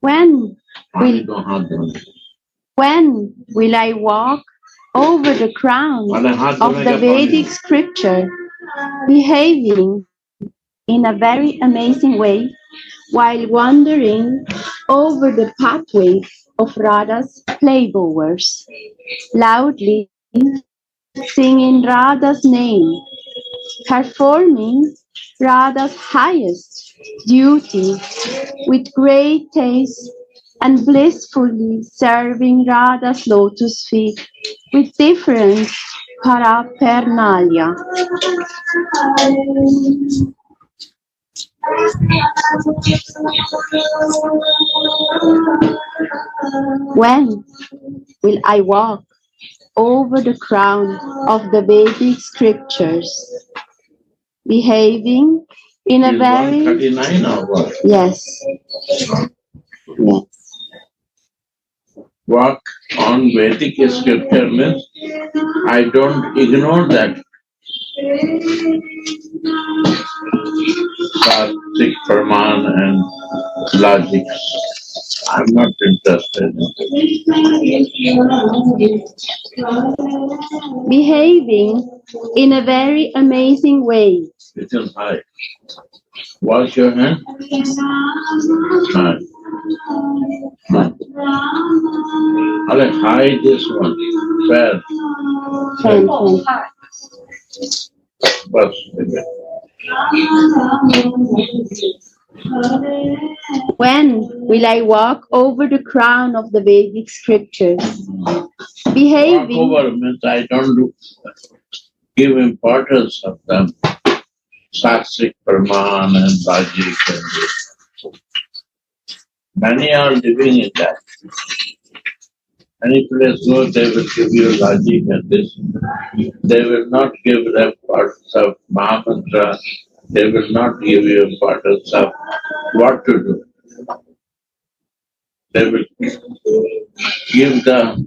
When will I walk over the crown of the Vedic scripture, behaving in a very amazing way while wandering over the pathway of Radha's playgoers, loudly singing Radha's name, performing Radha's highest duty with great taste and blissfully serving Radha's lotus feet with different paraphernalia. When will I walk over the crown of the Vedic scriptures, behaving in a very... 139 or what? Yes. Yes. Walk on Vedic scripture means I don't ignore that. Sattvic Praman and logic. I'm not interested in it. Behaving in a very amazing way. Little high. Wash your hand. High. I'll hide this one. Where? But when will I walk over the crown of the Vedic scriptures? Behaving. Walk over means I don't give importance of them. Sattvic Praman and logic and this. Many are living in that. Any place go, they will give you logic and this. They will not give them parts of Mahamantra. They will not give you importance of what to do. They will give the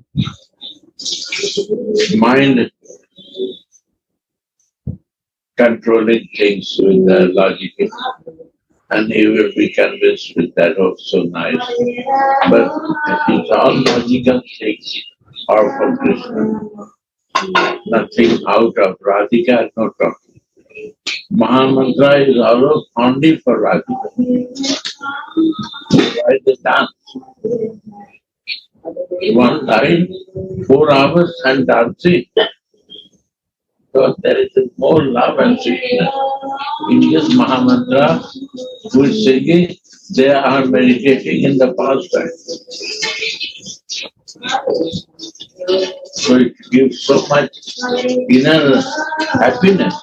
mind controlling things with the logic. And he will be convinced with that, oh, so nice. But it's all logical things are from Krishna. Nothing out of Radhika, no talking. Mahamantra is all only for Radhika. Why the dance? One line, 4 hours and dancing. So there is more love and sweetness. In this Mahamantra, who is singing, they are meditating in the past time. So it gives so much inner happiness.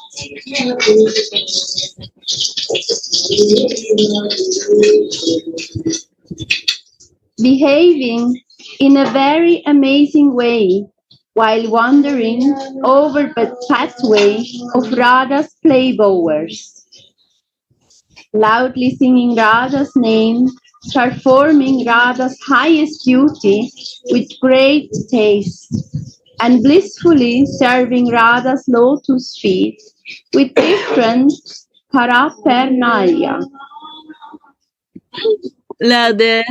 Behaving in a very amazing way while wandering over the pathway of Radha's playgoers, loudly singing Radha's name, performing Radha's highest duty with great taste, and blissfully serving Radha's lotus feet with different paraphernalia. Radha,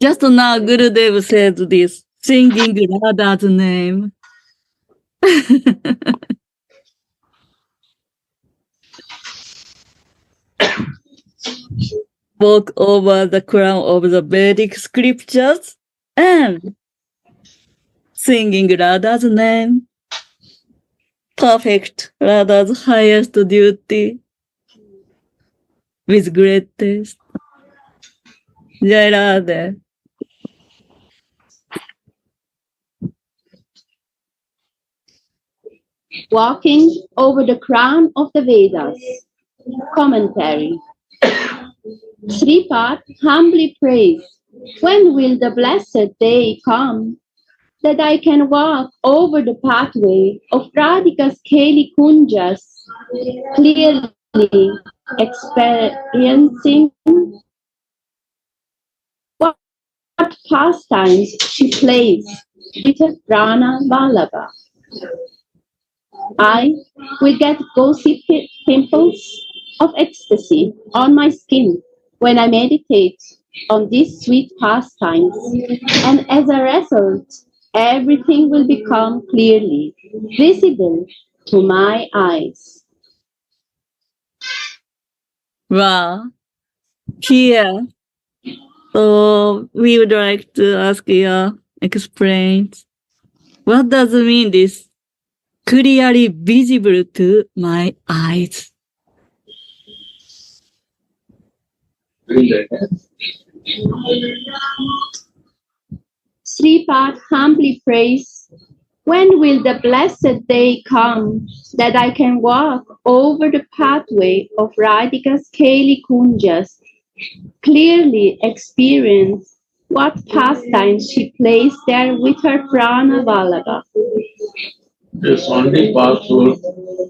just now Gurudev said this, singing Radha's name. Walk over the crown of the Vedic scriptures and singing Radha's name. Perfect Radha's highest duty with great taste. Jai Radha. Walking over the crown of the Vedas. Commentary. Sripad humbly prays, when will the blessed day come that I can walk over the pathway of Radhika's Keli Kunjas, clearly experiencing what pastimes she plays with her Prana Vallabha. I will get gauzy pimples of ecstasy on my skin when I meditate on these sweet pastimes, and as a result, everything will become clearly visible to my eyes. Wow. Here, so we would like to ask you explain what does it mean this clearly visible to my eyes? Sripad humbly prays, when will the blessed day come that I can walk over the pathway of Radhika's Kali Kunjas, clearly experience what pastimes she plays there with her Prana Vallabha? This only possible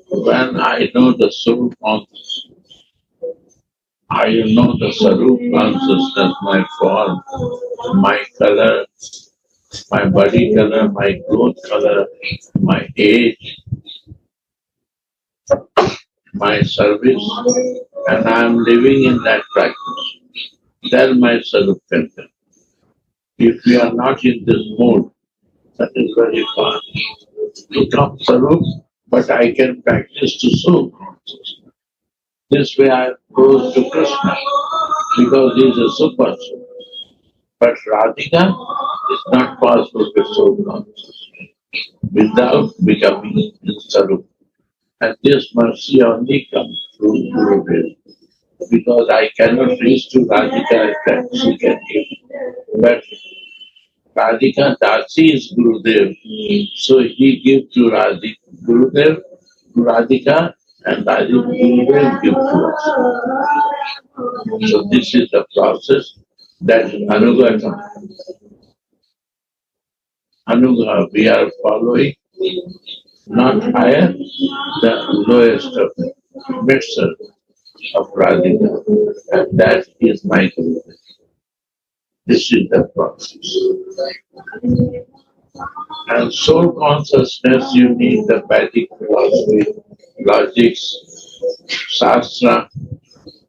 when I know the soul consciousness. I know the Sarup consciousness, my form, my color, my body color, my clothes color, my age, my service, and I am living in that practice. Then my Sarup can come. If we are not in this mood, that is very far. To come Sarup, but I can practice to soul consciousness. This way I am close to Krishna, because he is a super soul. But Radhika is not possible to soul consciousness without becoming Sarup. And this mercy only comes through Gurudev. Because I cannot reach to Radhika that she can give. But Radhika Dasi is Gurudev. So he gives to Gurudev, to Radhika, and Gurudev gives to us. So this is the process that Anugata. Anuga, we are following not higher, the lowest of the midst of Radhika, and that is my Guru. This is the process. And soul consciousness, you need the Vedic philosophy, logics, Shastra,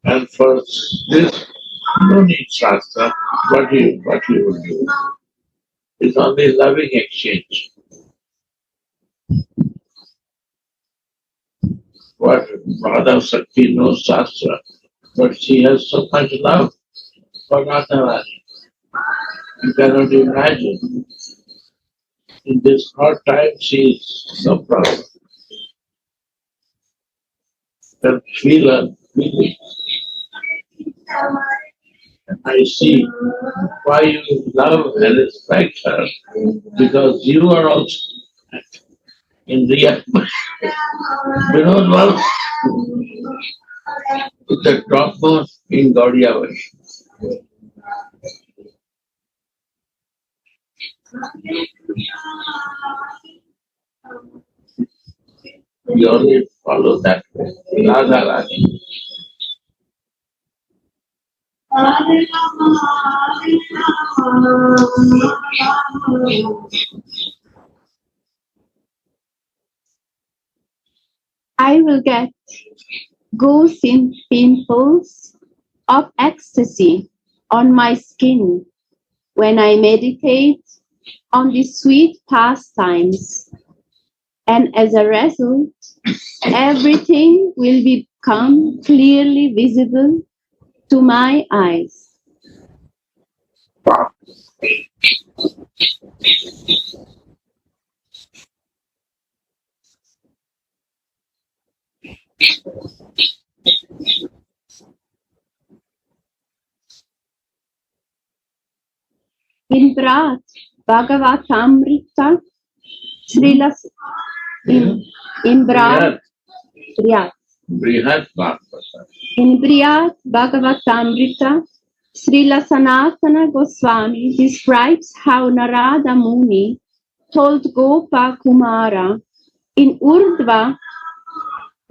and for this, no need Shastra. What you will do? It's only loving exchange. What Radha Sakti knows Shastra, but she has so much love for Radharani. You cannot imagine. In this hard time, she is no problem. But feel her feeling. And I see why you love and respect her, because you are also in real Vinod was the topmost in Gaudiya Vaishnava. We only follow that way. Radha Rani. I will get goosey pimples of ecstasy on my skin when I meditate on the sweet pastimes, and as a result, everything will become clearly visible to my eyes. In Brat Bhagavatamrita, Srila in Brat Brihat Bhagavata. in Briyat Bhagavatamrita, Srila Sanatana Goswami describes how Narada Muni told Gopa Kumara in Urdhva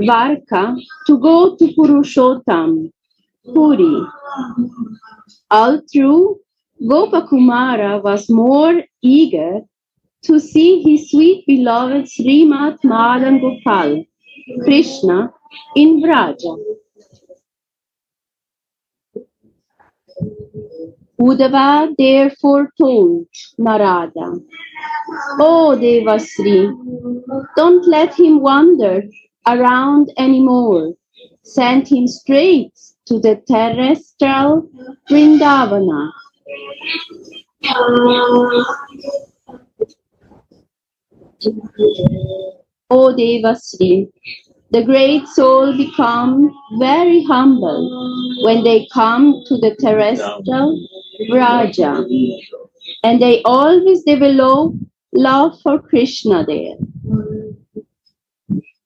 Varka to go to Purushottam, Puri. Although Gopakumara was more eager to see his sweet beloved Srimad Madan Gopal, Krishna, in Vraja. Uddhava therefore told Narada, "O Devasri, don't let him wander around anymore. Send him straight to the terrestrial Vrindavana." O Devasri, the great soul become very humble when they come to the terrestrial Raja, and they always develop love for Krishna there.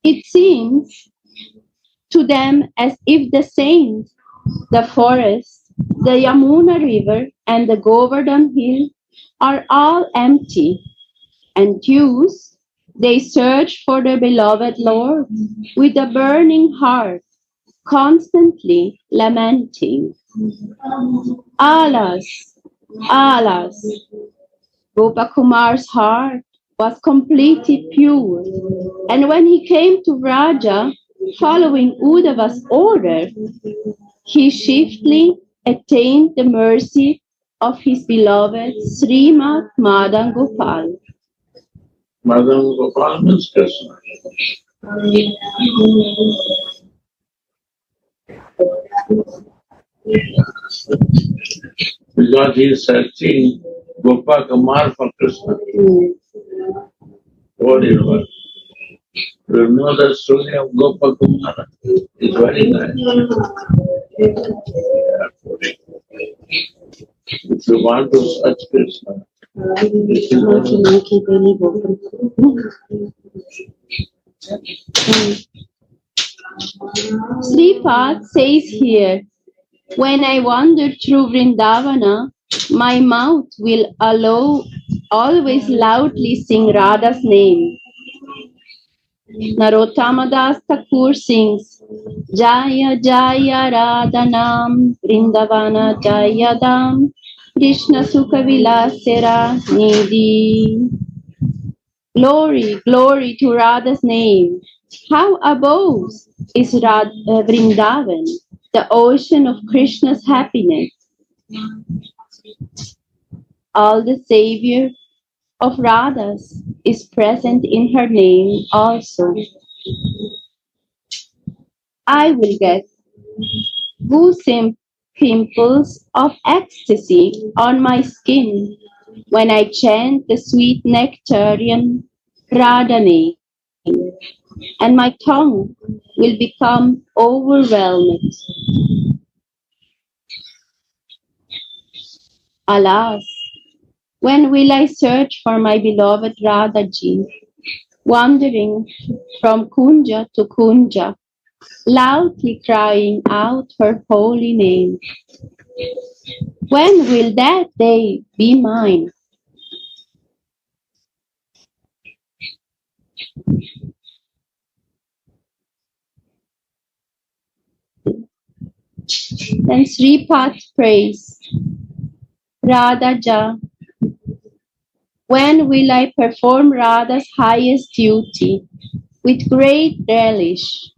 It seems to them as if the saints, the forest, the Yamuna river, and the Govardhan hill are all empty, and thus they search for their beloved Lord with a burning heart, constantly lamenting. Alas, alas, Gopakumar's heart was completely pure, and when he came to Raja, following Uddhava's order, he swiftly attained the mercy of his beloved Srimad Madan Gopal. Madan Gopal means Krishna. Because he is searching Gopakumar for Krishna. What is it? You know the story of Gopakumar. It's very nice. If you want to search Krishna, this is Sripad says here, when I wander through Vrindavana, my mouth will always loudly sing Radha's name. Narottama Das Thakur sings, Jaya Jaya Radha Nam, Vrindavana Jaya Dam, Krishna Sukha Vilasera Nidhi. Glory, glory to Radha's name. How above is Vrindavan, the ocean of Krishna's happiness. All the savior of Radha's is present in her name also. I will get goose pimples of ecstasy on my skin when I chant the sweet nectarian Radha name, and my tongue will become overwhelmed. Alas, when will I search for my beloved Radhaji, wandering from Kunja to Kunja, loudly crying out her holy name? When will that day be mine? Then Sripad prays, Radhaja, when will I perform Radha's highest duty with great relish?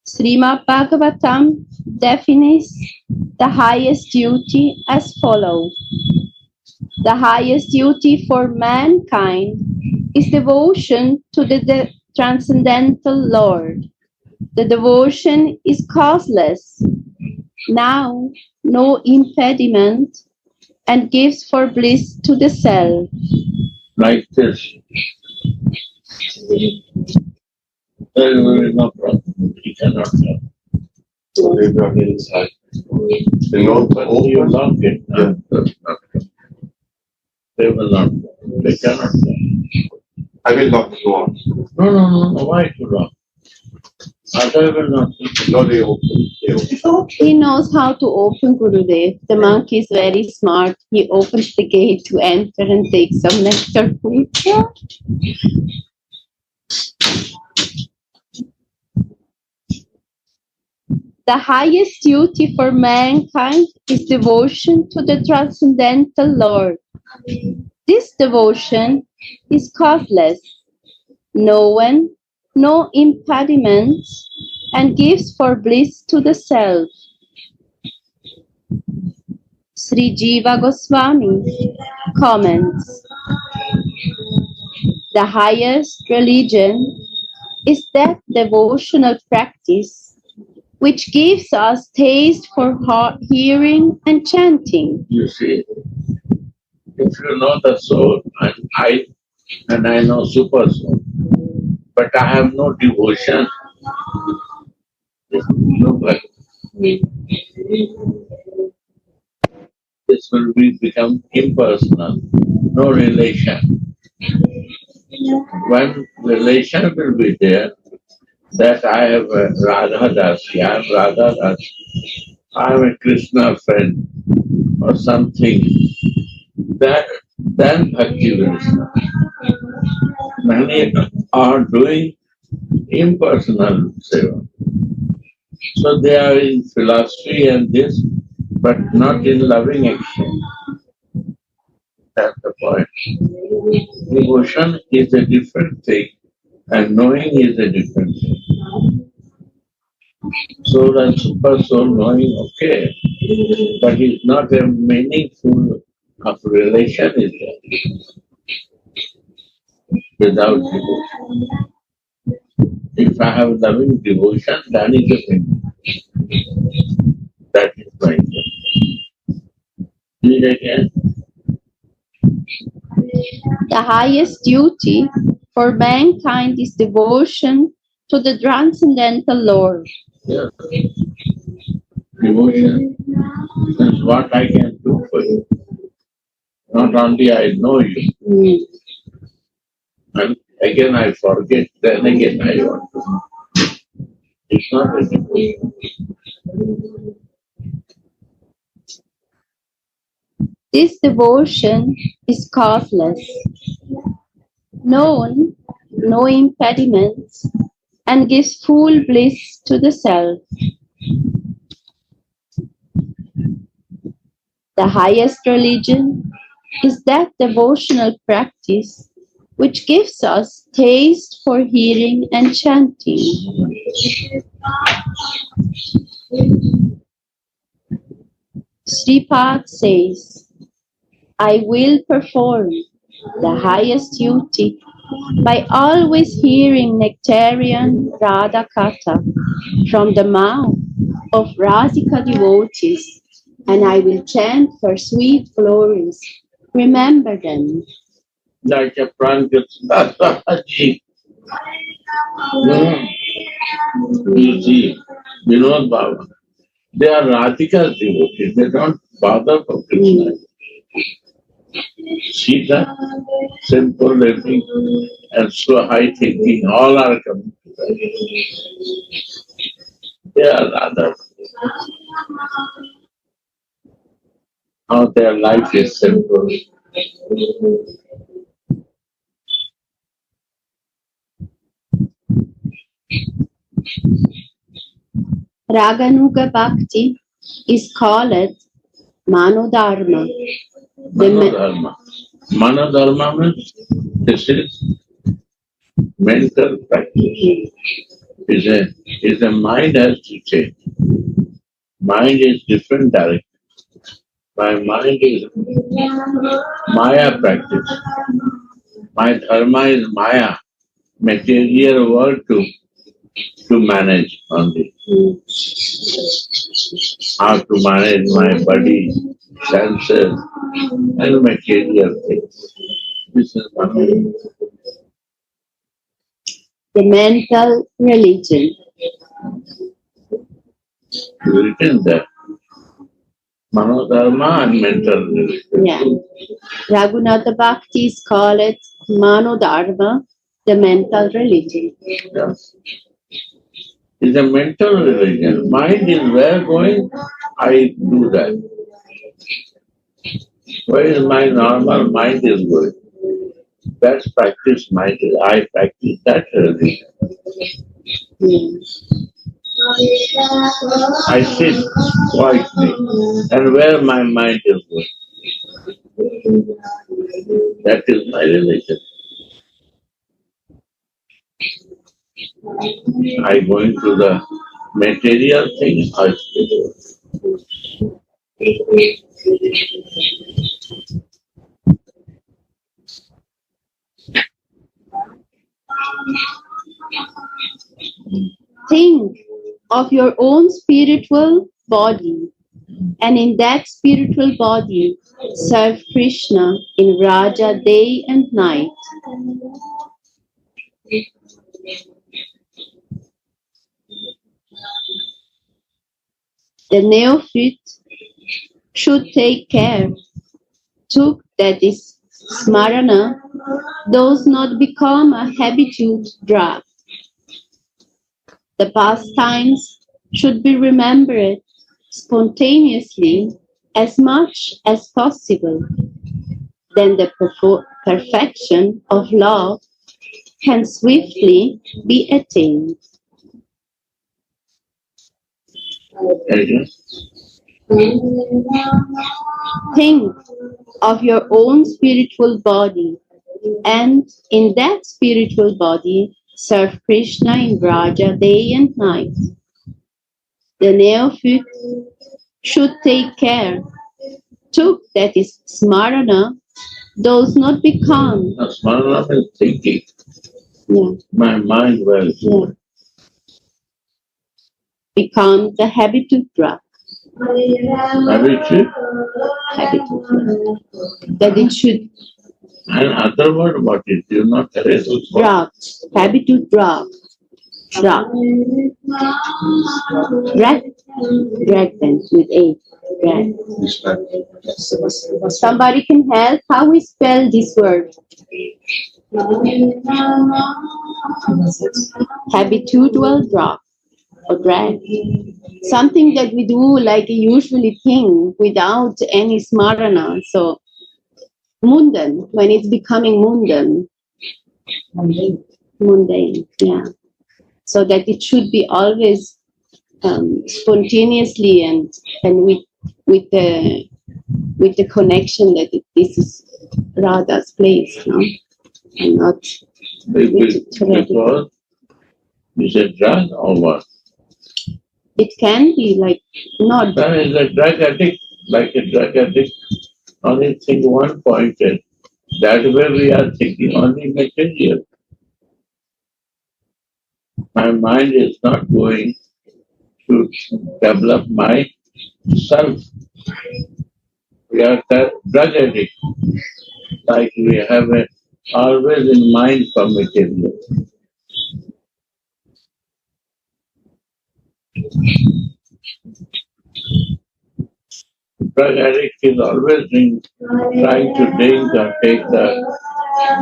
Srimad Bhagavatam defines the highest duty as follows. The highest duty for mankind is devotion to the transcendental Lord. The devotion is causeless, now no impediment, and gives for bliss to the self. like this. There is no problem. He cannot help. So they brought it inside. They don't But you lock it. Yeah. They will not. They cannot. I will lock you on. No. Why to lock? Other will not. No, they open. They open. He knows how to open, Gurudev. The monk is very smart. He opens the gate to enter and take some nectar food. The highest duty for mankind is devotion to the transcendental Lord. This devotion is causeless. No one no impediments, and gives for bliss to the self. Sri Jiva Goswami comments, the highest religion is that devotional practice which gives us taste for hearing and chanting. You see, if you know the soul, and I know super soul, but I have no devotion, no, but this will become impersonal, no relation. When relation will be there, that I have a Radha Dasi, I am Radha Dasi, I am a Krishna friend or something, that then Bhakti will start. Many are doing impersonal seva. So they are in philosophy and this, but not in loving action. That's the point. Devotion is a different thing and knowing is a different thing. Soul and super soul knowing, okay, but it's not a meaningful of relation is there without devotion. If I have loving devotion, then is a thing. That is my thing. Read again. The highest duty for mankind is devotion to the transcendental Lord. Yes. Devotion is what I can do for you. Not only I know you, and again I forget, then again I want to know. It's not a devotion. This devotion is causeless, known, no impediments, and gives full bliss to the self. The highest religion is that devotional practice which gives us taste for hearing and chanting. Sripad says, I will perform the highest duty by always hearing nectarian Radha Katha from the mouth of Rasika devotees, and I will chant her sweet glories. Remember them. Like a Prankaji. You see, Vinod Baba. They are Radhika's devotees. They don't bother for Krishna. Sita, simple living, and so high thinking, all are coming together. They are Radha. How their life is simple. Raganuga Bhakti is called Manodharma. Manodharma. Manodharma means this is mental practice. Is a mind has to change. Mind is different direction. My mind is Maya practice. My dharma is Maya, material world to manage only. How to manage my body, senses, and material things. This is one. The mental religion. Written there. Manodharma and mental religion. Yeah. Raghunatha Bhakti is called Manodharma, the mental religion. Yes. It's a mental religion. Mind is where going, I do that. Where is my normal mind is going? That's practice mind. I practice that religion. I sit quietly, and where my mind is going. That is my religion. I going to the material thing or spiritual? Think of your own spiritual body, and in that spiritual body, serve Krishna in Raja day and night. The neophyte should take care to that his smarana does not become a habitude drug. The pastimes should be remembered spontaneously as much as possible. Then the perfection of love can swiftly be attained. Think of your own spiritual body, and in that spiritual body, serve Krishna in Raja day and night. The neophyte should take care too that his smarana does not become. Smarana is thinking. Yeah. My mind will. Yeah. Become the habitude drug. Habitude? Habitude drug. That it should. And other word, what is? You not correct. Drug. Habitude drug. Drug. Drag. Drag them with A. Drag. Somebody can help how we spell this word. Habitual drug or drag. Something that we do like a usually thing without any smarana. So mundane, when it's becoming mundane. Mundane, yeah. So that it should be always spontaneously and with the connection that this is Radha's place, no? And not because it's a drug or what? It can be like not. Then is a drug addict, like a drug addict. Only think one pointed. That way we are thinking only material. My mind is not going to develop my self. We are drug addict. Like we have always in mind for material. Drug addict is always trying to drink or take the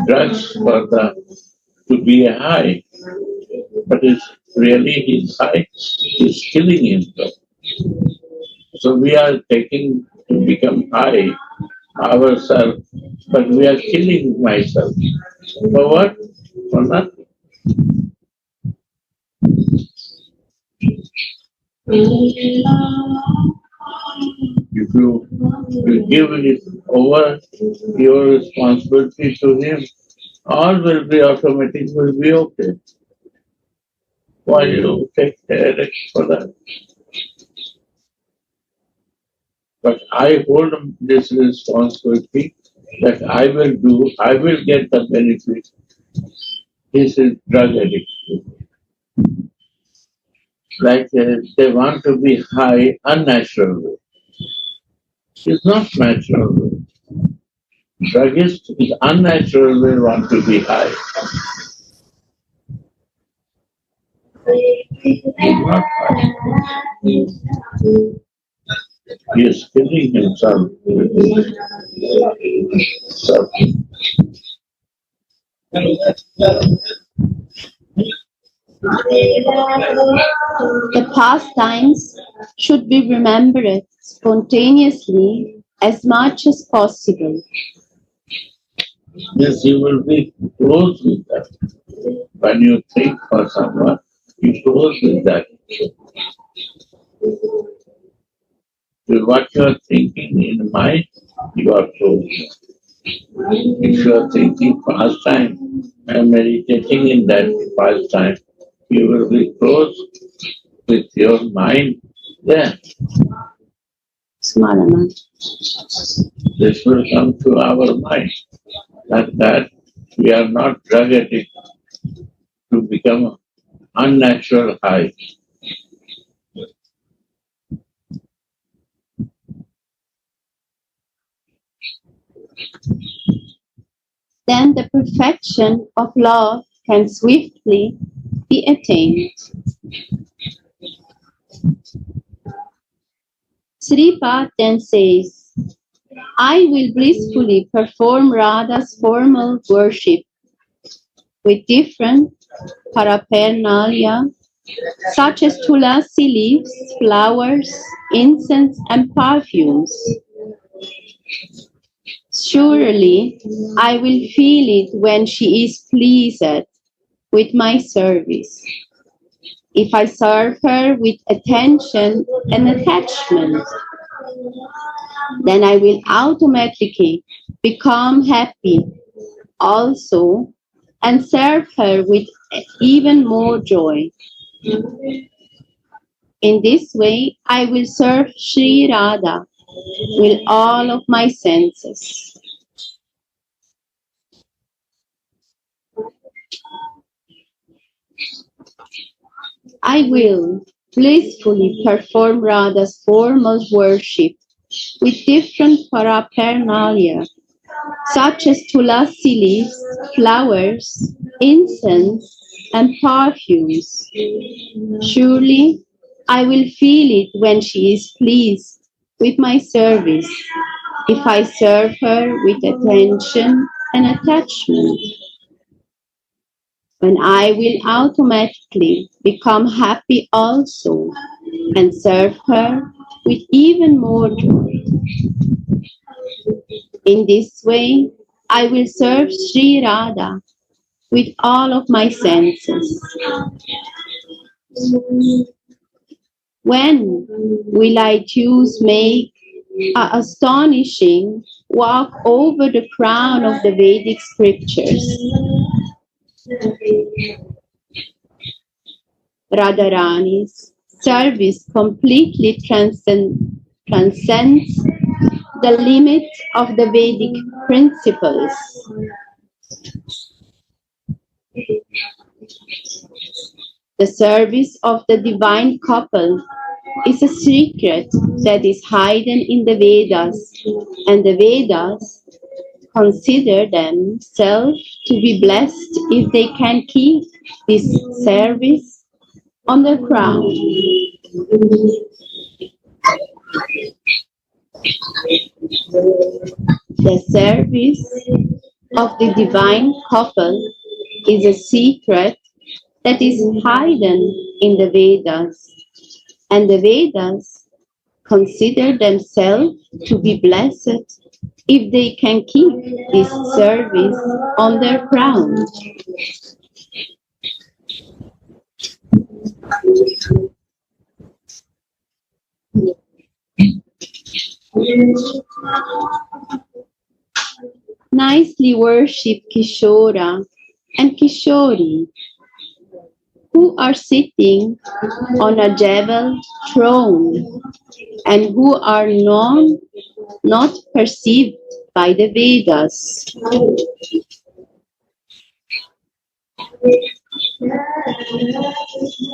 drugs to be a high. But it's really his high is killing himself. So we are taking to become high ourselves, but we are killing myself. For what? For nothing. If you give it over your responsibility to him, all will be automatic, will be okay. Why you take the for that? But I hold this responsibility that I will get the benefit. This is drug addiction. Like they want to be high unnatural way. It's not natural way. Druggist is unnatural way want to be high. He's not high. He is killing himself with his self. The pastimes should be remembered spontaneously as much as possible. Yes, you will be close with that. When you think for someone, you close with that. So what you are thinking in mind, you are close. If you are thinking past time and meditating in that past time, you will be close with your mind, then Smarana. this will come to our mind. That we are not drug addict to become unnatural high. Then the perfection of love can swiftly be attained. Sripad then says, I will blissfully perform Radha's formal worship with different paraphernalia, such as tulasi leaves, flowers, incense, and perfumes. Surely I will feel it when she is pleased with my service. If I serve her with attention and attachment, then I will automatically become happy also and serve her with even more joy. In this way, I will serve Sri Radha with all of my senses. I will blissfully perform Radha's formal worship with different paraphernalia, such as tulasi leaves, flowers, incense, and perfumes. Surely I will feel it when she is pleased with my service, if I serve her with attention and attachment. When I will automatically become happy also and serve her with even more joy. In this way, I will serve Sri Radha with all of my senses. When will I choose make an astonishing walk over the crown of the Vedic scriptures? Radharani's service completely transcends the limit of the Vedic principles. The service of the divine couple is a secret that is hidden in the Vedas, and the Vedas consider themselves to be blessed if they can keep this service on their crown. The service of the divine couple is a secret that is hidden in the Vedas, and the Vedas consider themselves to be blessed if they can keep this service on their crown. Nicely worship Kishora and Kishori, who are sitting on a jeweled throne and who are not perceived by the Vedas.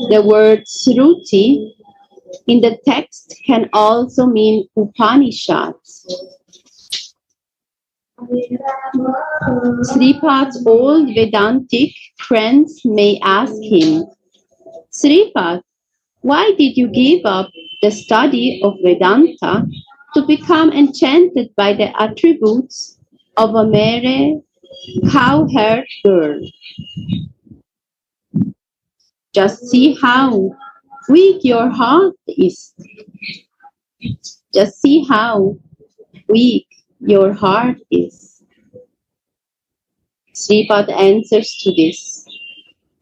The word Sruti in the text can also mean Upanishads. Sripad's old Vedantic friends may ask him, Sripad, why did you give up the study of Vedanta to become enchanted by the attributes of a mere cowherd girl? Just see how weak your heart is. Just see how weak your heart is. Sripad answers to this.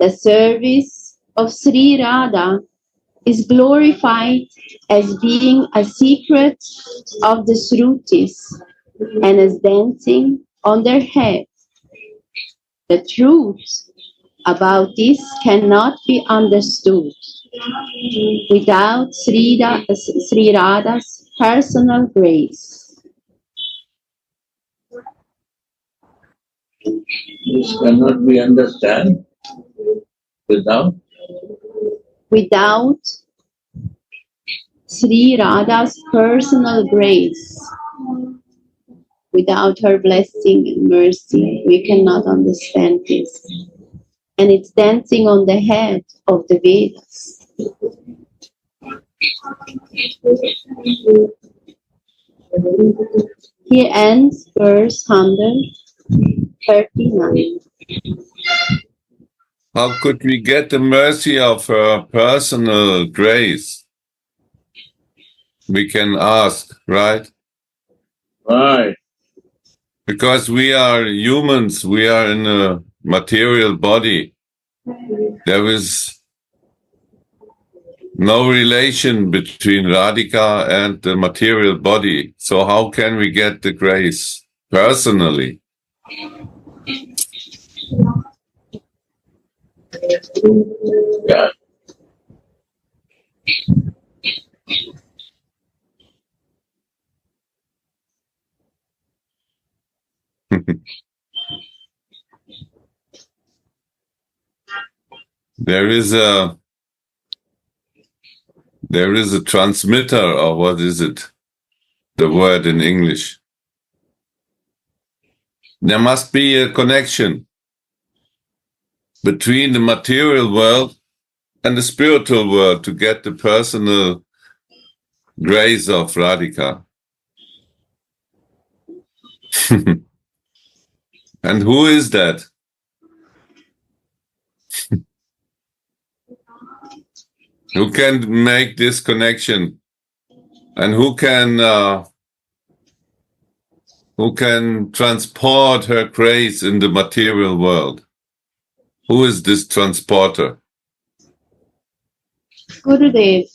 The service of Sri Radha is glorified as being a secret of the Srutis and as dancing on their heads. The truth about this cannot be understood without Sri Radha's personal grace. This cannot be understood without Sri Radha's personal grace. Without her blessing and mercy, we cannot understand this. And it's dancing on the head of the Vedas. Here ends verse 139. How could we get the mercy of her personal grace? We can ask, right? Right. Because we are humans, we are in a material body. There is no relation between Radhika and the material body. So how can we get the grace personally? Yeah. There is a transmitter, or what is it? The word in English. There must be a connection between the material world and the spiritual world to get the personal grace of Radhika. And who is that? Who can make this connection? And who can transport her grace in the material world? Who is this transporter? Gurudev.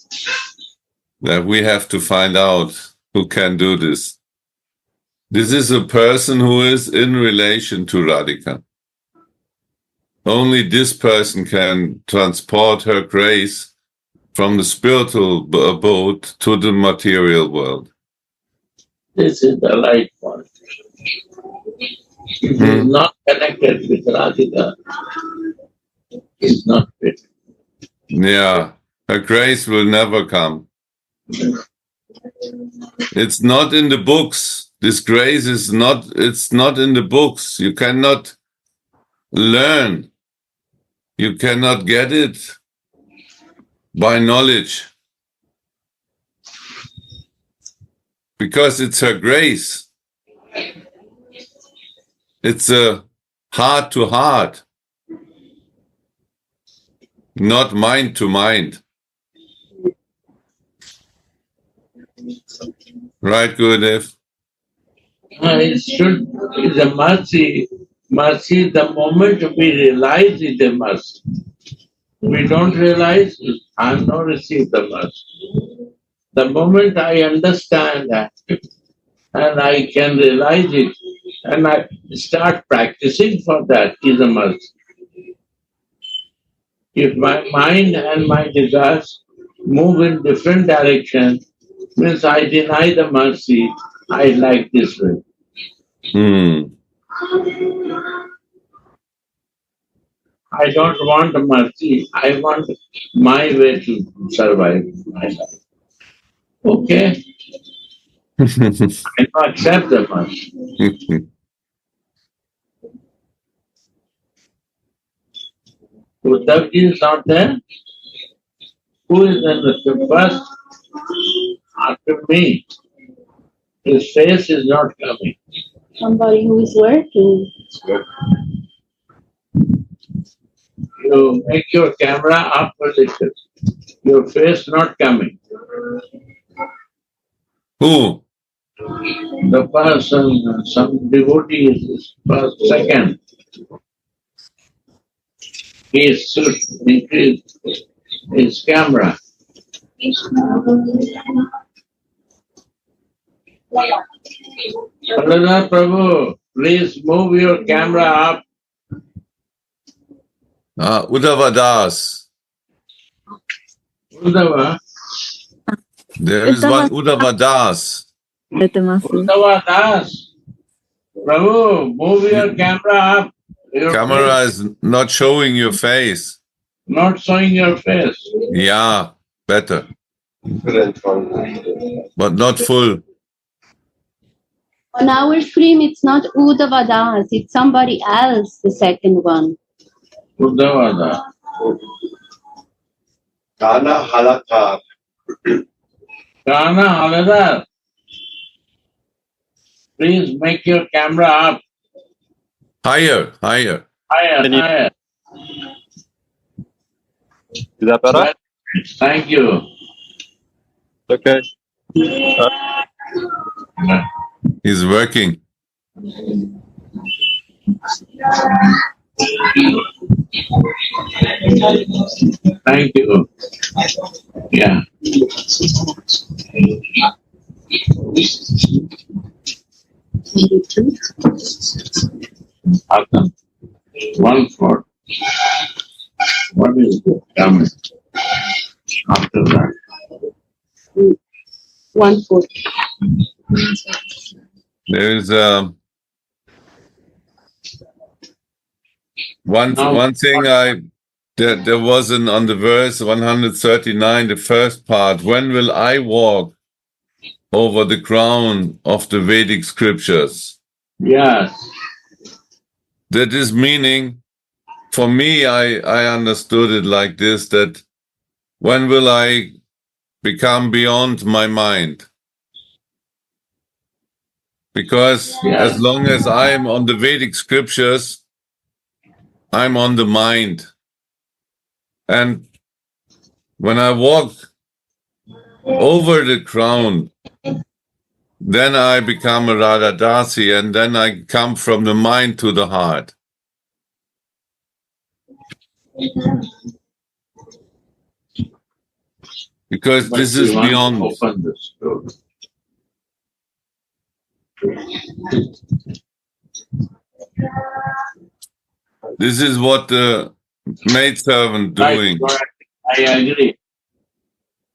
That we have to find out who can do this. This is a person who is in relation to Radhika. Only this person can transport her grace from the spiritual abode to the material world. This is the right point. It is not connected with Radhika. It's not fit. Yeah, her grace will never come. It's not in the books. This grace is not, it's not in the books. You cannot learn. You cannot get it by knowledge. Because it's her grace. It's a heart to heart, not mind to mind. Right, Gurudev? It should, it's a mercy. Mercy, the moment we realize it's a mercy. We don't realize, I have not received the mercy. The moment I understand that, and I can realize it, and I start practicing for that, is a mercy. If my mind and my desires move in different directions, means I deny the mercy, I like this way. I don't want mercy, I want my way to survive my life. Okay, I accept the mercy. Uddhavji is not there? Who is in the first after me? His face is not coming. Somebody who is working. You make your camera up a little. Your face not coming. Who? The person, some devotee is first, second. He should increase his camera. Radha Prabhu, please move your camera up. Uddhava Das. Uddhava. There is one Uddhava Das. 出てます。 Uddhava Das. Prabhu, move your camera up. Your Camera face. is not showing your face. Not showing your face. Yeah, better, Different from but not full. On our screen, it's not Uddhava Das, it's somebody else, the second one. Uddhava Das. Kana Halakar. Kana Haladar. Please make your camera up. Higher, higher. Higher, Can you- higher. Is that better? Thank you. Okay. He's working. Thank you. Yeah. After 1/4. What is the coming after that? 1/4. There is one thing there was on the verse 139, the first part. When will I walk over the ground of the Vedic scriptures? Yes. That is meaning, for me, I understood it like this, that when will I become beyond my mind? Because as long as I am on the Vedic scriptures, I'm on the mind. And when I walk over the ground, then I become a Radha Dasi, and then I come from the mind to the heart. Because But this we is want to beyond. open the story. This is what the maidservant doing. Right, I agree.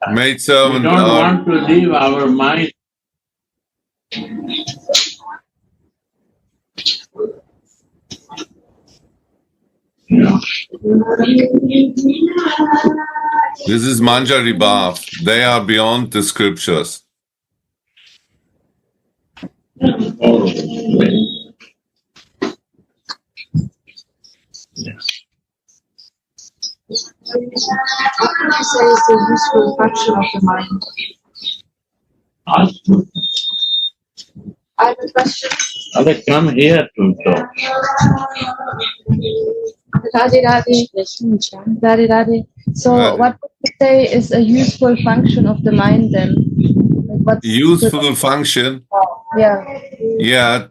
We Maidservant don't are want to leave our mind. Yeah. this is Manjari Bhav. They are beyond the scriptures. Oh, yes. What would you say is the useful function of the mind? Ask me. I have a question. They come here to talk. Radhe Radhe. Radhe Radhe. So, Radhe. what would you say is a useful function of the mind then? Like what's Useful function, Yeah. yeah,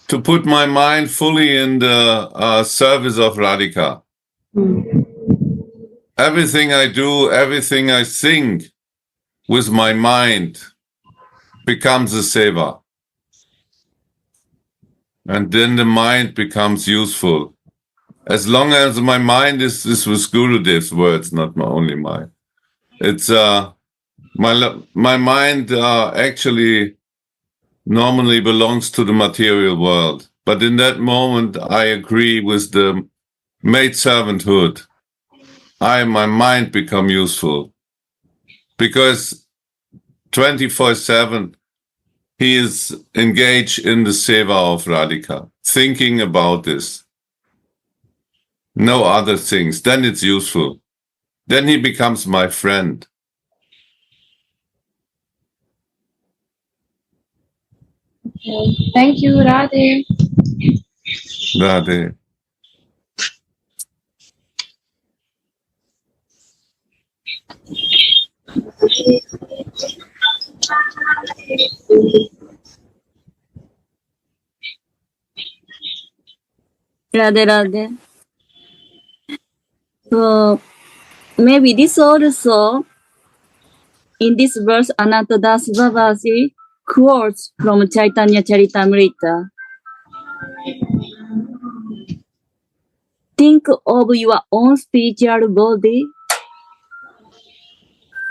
to put my mind fully in the service of Radhika. Everything I do, everything I think with my mind becomes a seva. And then the mind becomes useful. As long as my mind is, this was Gurudev's words, not only mine. It's my mind actually normally belongs to the material world. But in that moment, I agree with the maidservanthood. My mind become useful. Because 24/7, he is engaged in the seva of Radhika, thinking about this. No other things. Then it's useful. Then he becomes my friend. Thank you, Radhe. Radhe. Radhe Radhe. So maybe this also, in this verse, Ananta Das Babasi quotes from Chaitanya Charitamrita. think of your own spiritual body,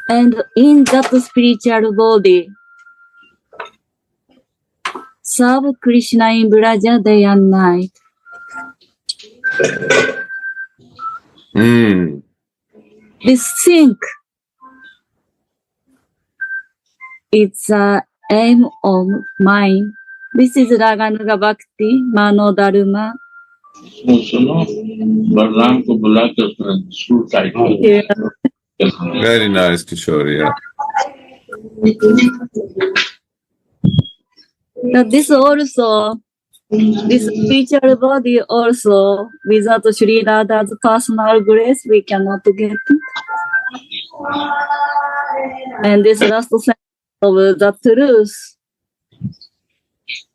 and in that spiritual body, serve Krishna in Braja day and night. This think is the aim of mine. This is Raganuga Bhakti, Mano Dharma. सुनो बलराम को बुलाकर school title Very nice, Kishore. Yeah. This also, this spiritual body also, without Sri Radha's personal grace, we cannot get it. And this last sentence of the truth.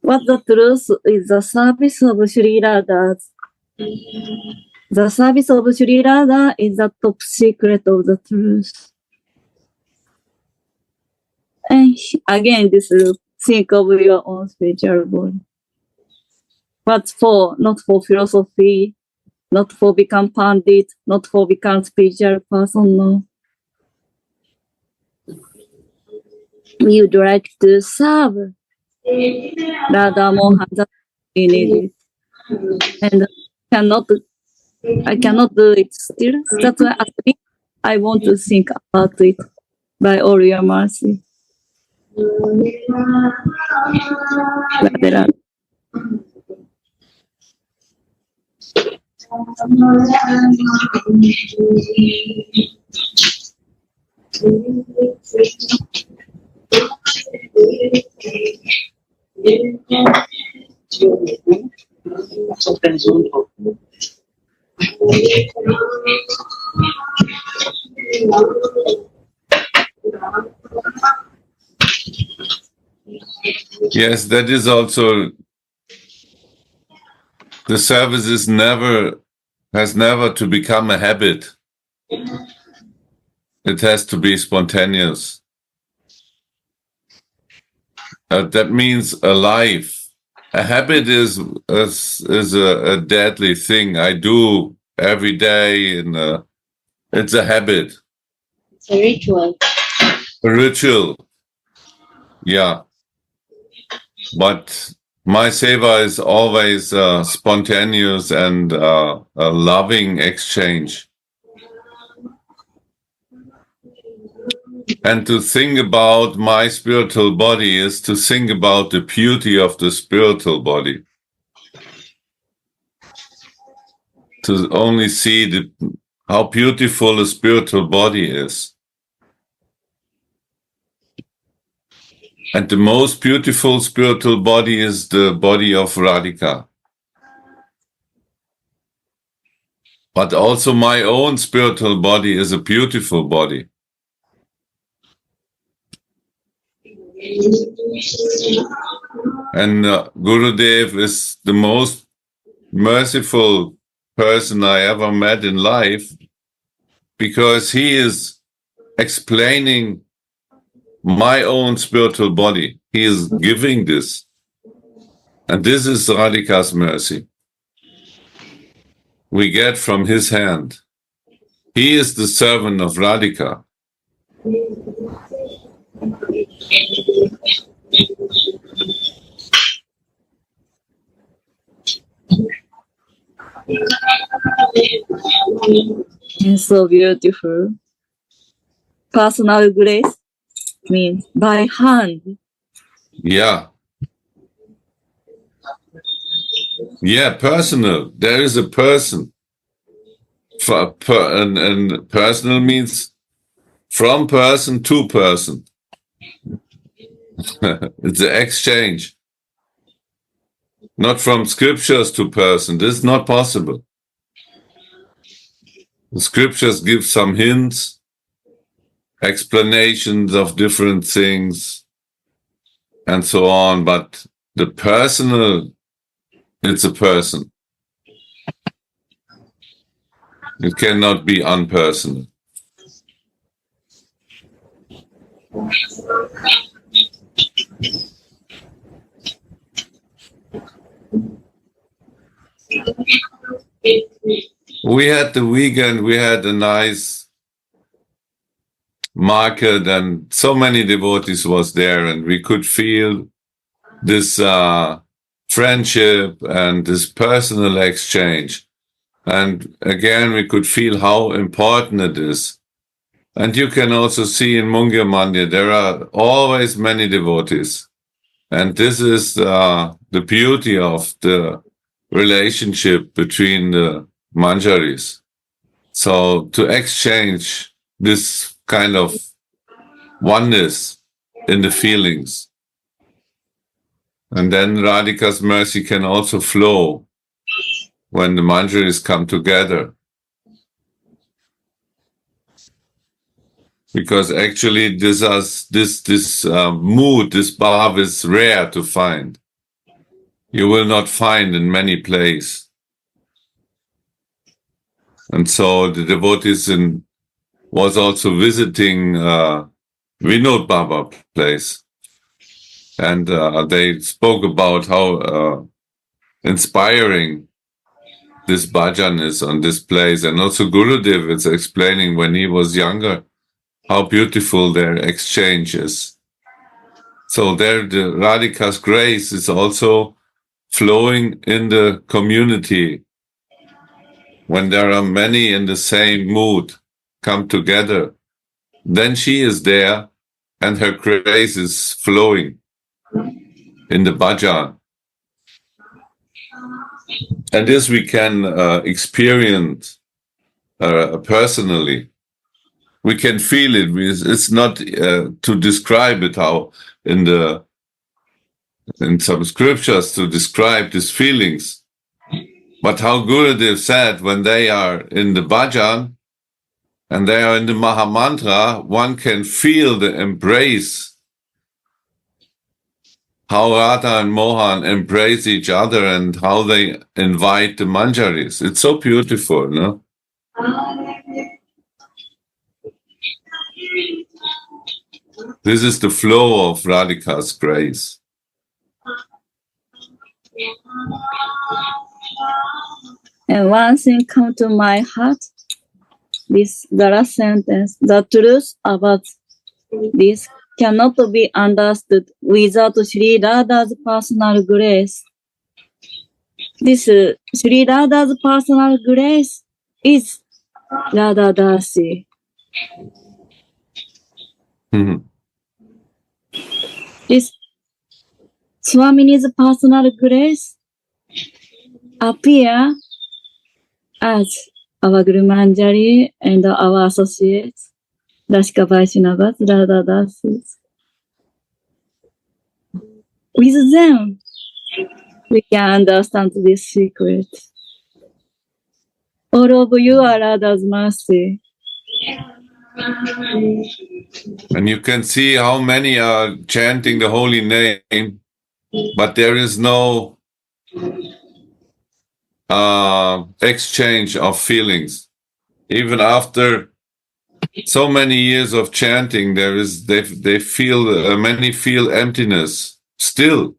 What the truth is the service of Sri Radha. The service of Sri Radha is the top secret of the truth. And again, this is think of your own spiritual body. What for? Not for philosophy, not for become pandit, not for become spiritual person, no. We would like to serve Radha Mohan, that we need it. And I cannot do it still. That's why I want to think about it by all your mercy. Radha. Yes, that is also, the service has never to become a habit. It has to be spontaneous. That means a life. A habit is a deadly thing. I do every day, and it's a habit. It's a ritual. A ritual. Yeah. But my seva is always spontaneous and a loving exchange. And to think about my spiritual body is to think about the beauty of the spiritual body. To only see how beautiful a spiritual body is. And the most beautiful spiritual body is the body of Radhika. But also my own spiritual body is a beautiful body. And Gurudev is the most merciful person I ever met in life, because he is explaining my own spiritual body. He is giving this. And this is Radhika's mercy. We get from his hand. He is the servant of Radhika. It's so beautiful. Personal grace means by hand. Yeah. Yeah, personal. There is a person. And personal means from person to person. It's an exchange. Not from scriptures to person. This is not possible. The scriptures give some hints, explanations of different things, and so on, but the personal, it's a person. It cannot be unpersonal. We had the weekend, we had a nice market and so many devotees was there, and we could feel this friendship and this personal exchange. And again, we could feel how important it is. And you can also see in Mungir Mandir, there are always many devotees. And this is the beauty of the relationship between the manjaris. So to exchange this kind of oneness in the feelings. And then Radhika's mercy can also flow when the manjaris come together. Because actually this mood, this bhav is rare to find. You will not find in many places. And so the devotees was also visiting Vinod Baba place. And they spoke about how inspiring this bhajan is on this place. And also Gurudev is explaining when he was younger, how beautiful their exchange is. So there the Radhika's grace is also flowing in the community. When there are many in the same mood come together, then she is there and her grace is flowing in the bhajan. And this we can experience personally. We can feel it. It's not to describe it how in some scriptures to describe these feelings. But how Gurudev said, when they are in the bhajan and they are in the Mahamantra, one can feel the embrace, how Radha and Mohan embrace each other and how they invite the manjaris. It's so beautiful, no? This is the flow of Radhika's grace. And one thing come to my heart, the last sentence, the truth about this cannot be understood without Sri Radha's personal grace. This Sri Radha's personal grace is Radha Dasi. Mm-hmm. This Swamini's personal grace appear as our Guru Manjari and our associates, Rashika Vaishnavas, Radha Dasis. With them, we can understand this secret. All of you are Radha's mercy. And you can see how many are chanting the holy name, but there is no exchange of feelings. Even after so many years of chanting, they feel many feel emptiness still.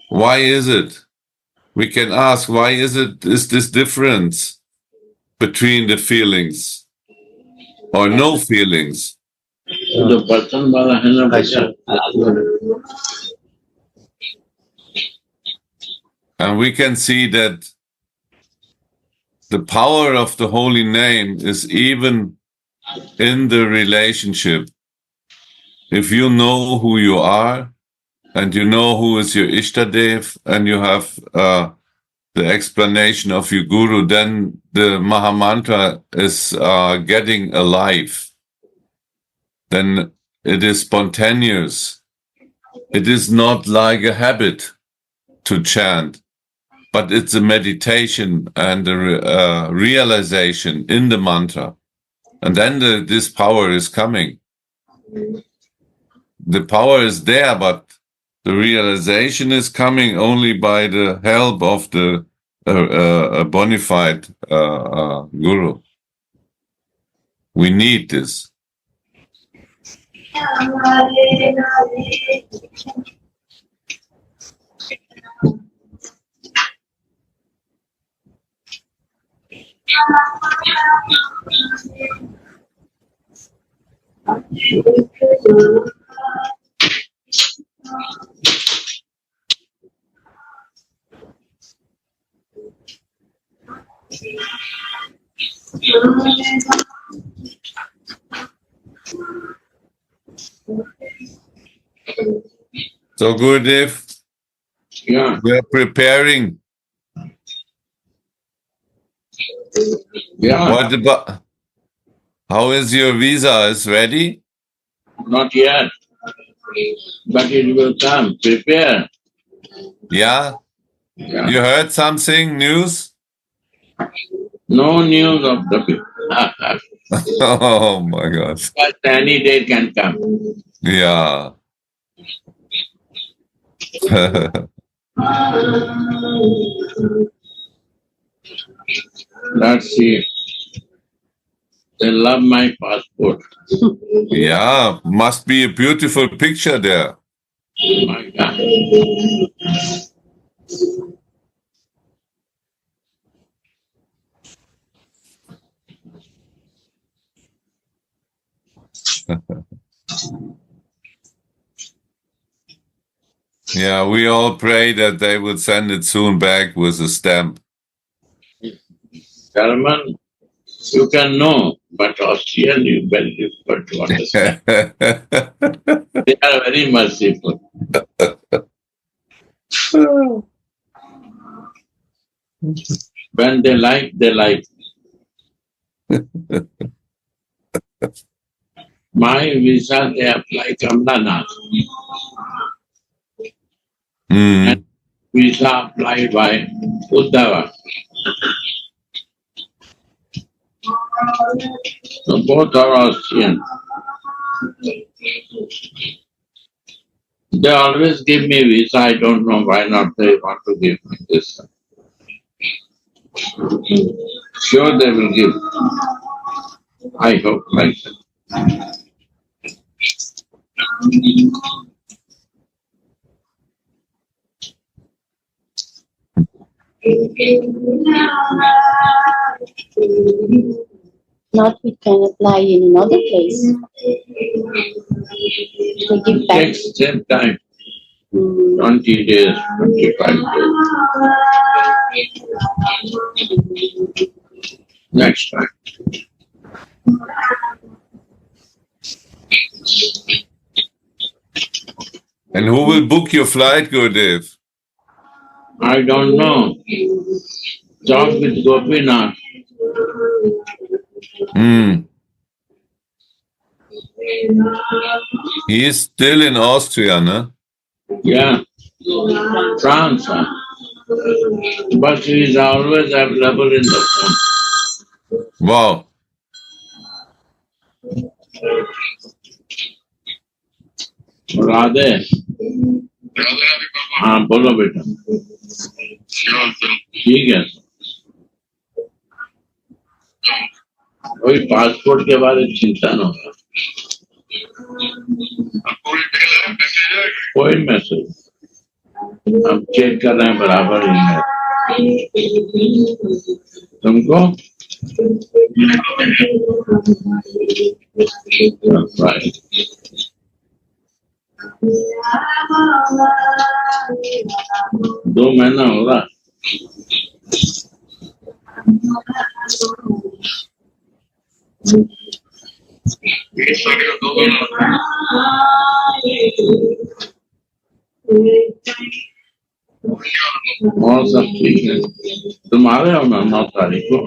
Why is it? We can ask, why is this difference between the feelings or no feelings? And we can see that the power of the holy name is even in the relationship. If you know who you are, and you know who is your Ishtadev, and you have the explanation of your Guru, then the Mahamantra is getting alive. Then it is spontaneous. It is not like a habit to chant, but it's a meditation and a realization in the mantra. And then this power is coming. The power is there, but the realization is coming only by the help of the bona fide Guru. We need this. So Gurudev, Yeah, we are preparing. yeah, What about, how is your visa? Is ready? not yet, but it will come. Prepare. Yeah? Yeah. You heard something, news? No news of the people. Oh my God. But any day can come. Yeah. Let's see. They love my passport. Yeah, must be a beautiful picture there. My God. Yeah, we all pray that they would send it soon back with a stamp. German, you can know, but Austrian, you very difficult to understand. They are very merciful. When they like, they like. My visa, they apply Kamlanath. And visa applied by Uddhava. So both are Austrian. They always give me visa. I don't know why not they want to give me this. Sure they will give. I hope like that. Not we can apply in another place. We give back. Takes same time. Mm. 20 days, 25 days. Next time. And who will book your flight, Gurudev? I don't know. Talk with Gopinath. He is still in Austria, no? Yeah. France. But he is always available in the phone. Wow. Radhe हाँ बोलो बेटा ठीक है कोई passport के बारे में चिंता न होगा कोई मैसेज हम चेक कर रहे हैं बराबर ही है तुमको right. 2 महीना होगा और सब ठीक है तुम आ रहे हो ना 9 तारीख को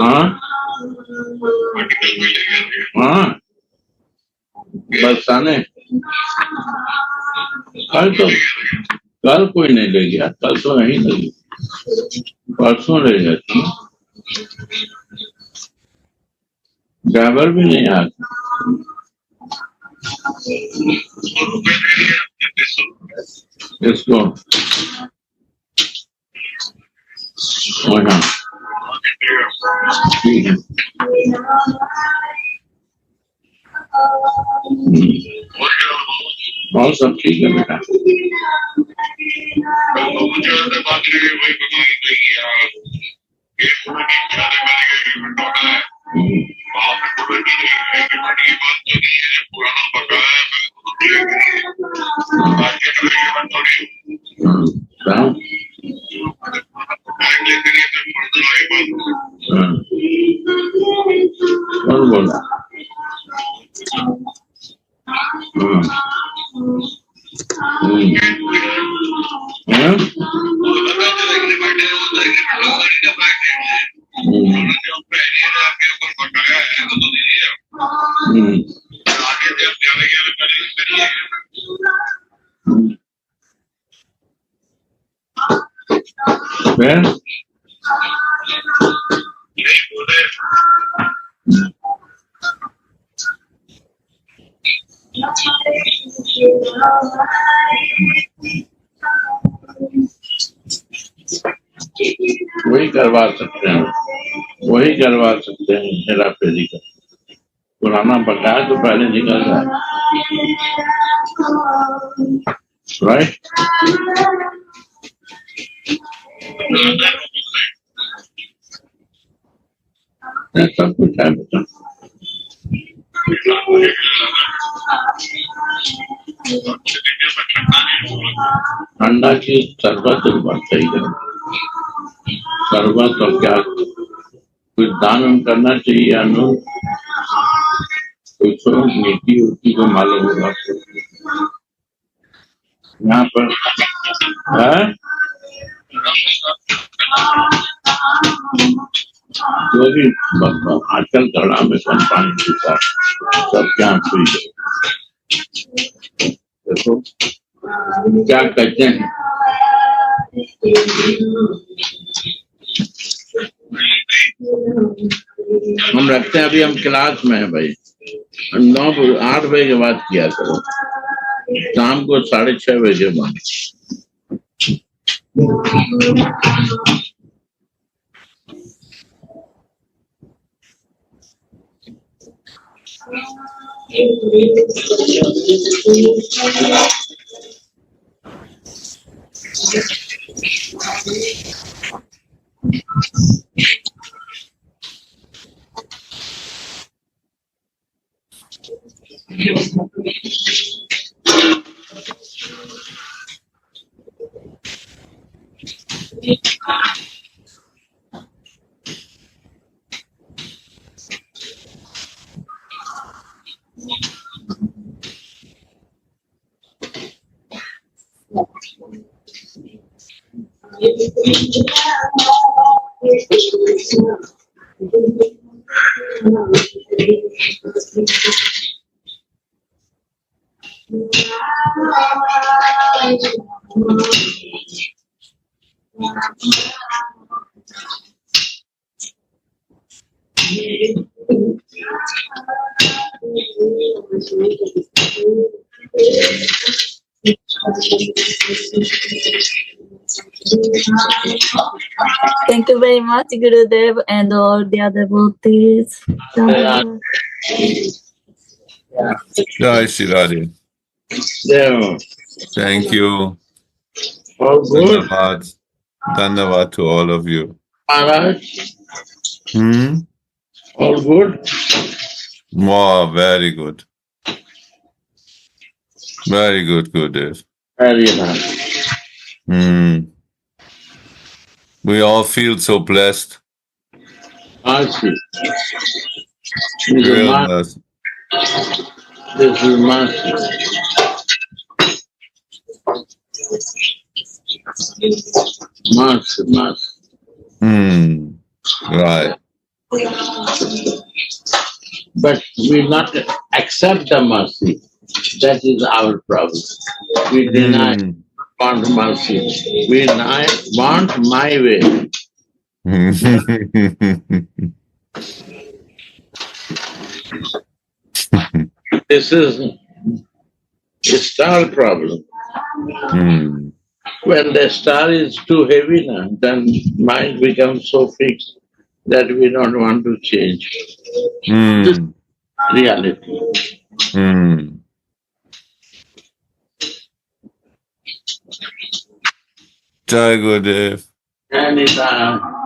हाँ हाँ बस आने कल कोई नहीं ले गया कल तो नहीं लगी परसों ले जाती ड्राइवर भी नहीं आया इसको वहाँ ठीक है और सब ठीक है बेटा। हाँ। कौन बोला? हाँ? फिर वही करवा सकते हैं, वही करवा सकते हैं हेरा फेरी का। पुराना बकाया तो पहले निकल जाए, राइट? सब कुछ है बेटा। ठंडा की शरबत चाहिए, शरबत और क्या कुछ दान करना चाहिए। अनु कुछ नीति उठी को मालूम होगा यहाँ पर है। जो भी आजकल घड़ा में कौन पानी पीता, सब क्या पी। देखो क्या कहते हैं, हम रखते हैं। अभी हम क्लास में है भाई, 8 बजे के बाद किया करो, शाम को 6:30 बजे के बाद। Thank you very much, Gurudev, and all the other devotees. Jai Shri Radhe. Yeah. Thank you. All good. Dhanyavad. Dhanyavad to all of you. Maharaj, all good. Wow, very good. Very good, Gurudev. Very nice. We all feel so blessed. Mercy. Real mercy. This is mercy. Mercy, mercy. Right. But we not accept the mercy. That is our problem. We deny, want mercy. We want my way. This is a star problem. When the star is too heavy now, then mind becomes so fixed that we don't want to change. This is reality. Jai Gurudev. Anytime.